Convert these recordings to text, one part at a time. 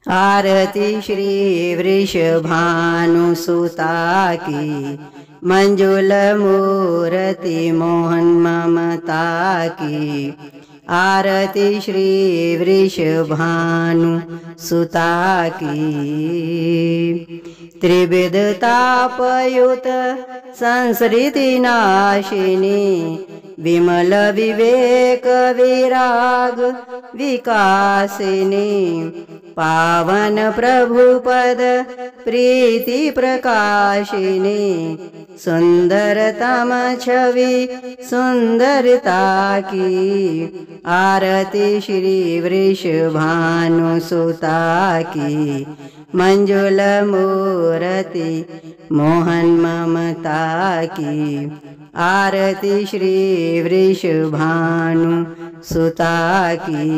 आरती श्री वृषभानुसुता की, मंजुल मूर्ति मोहन ममता की। आरती श्री वृषभानुसुता की। त्रिविध तापयुत संसृति नाशिनी, विमल विवेक विराग विकासिनी। पावन प्रभुपद प्रीति प्रकाशिनी, सुंदरतम छवि सुंदरता की। आरती श्री वृषभानुसुता की, मंजुल मूर्ति मोहन ममता की। आरती श्री वृषभानुसुता की।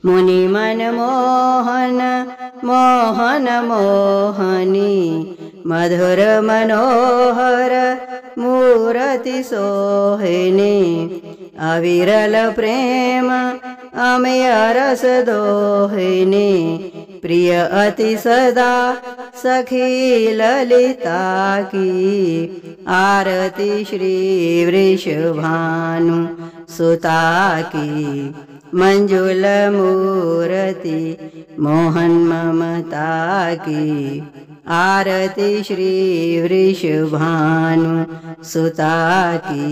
मुनि मन मोहन मोहन मोहनी, मधुर मनोहर मूर्ति सोहिनी। अविरल प्रेम अमय रस दोहिनी, प्रिय अति सदा सखी ललिता की। आरती श्री वृषभानुसुता की, मंजुल मूर्ति मोहन ममता की। आरती श्री वृषभानुसुता की।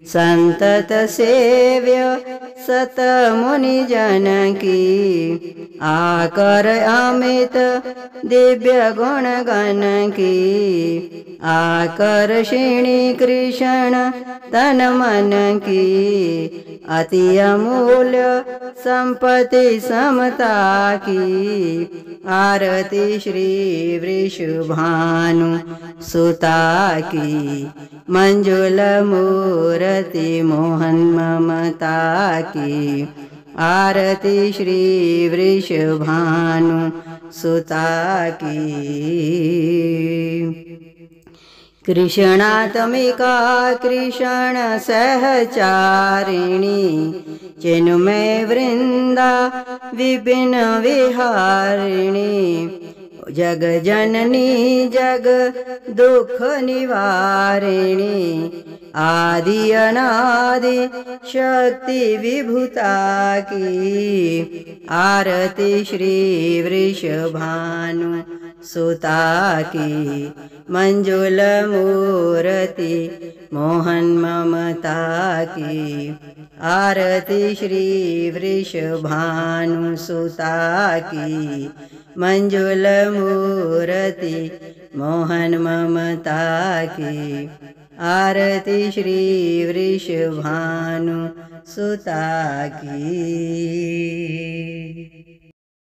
संतत सेव्य सत मुनि जन की, आकर अमित दिव्य गुण गण की। आकर्षिणी कृष्ण तन मन की, अति अमूल्य संपत्ति समता की। आरती श्री वृषभानुसुता की, मंजुल मूर्ति मोहन ममता की। आरती श्री वृषभानुसुता की। कृष्णात्मिका कृष्ण सहचारिणी, चिन्मय वृंदा विपिन विहारिणी। जग जननी जग दुख निवारिणी, आदि अनादि शक्ति विभूता की। आरती श्री वृषभानुसुता की, मंजुल मूर्ति मोहन ममता की। आरती श्री वृषभानुसुता की, मंजुल मूर्ति मोहन ममता की। आरती श्री वृषभानुसुता की।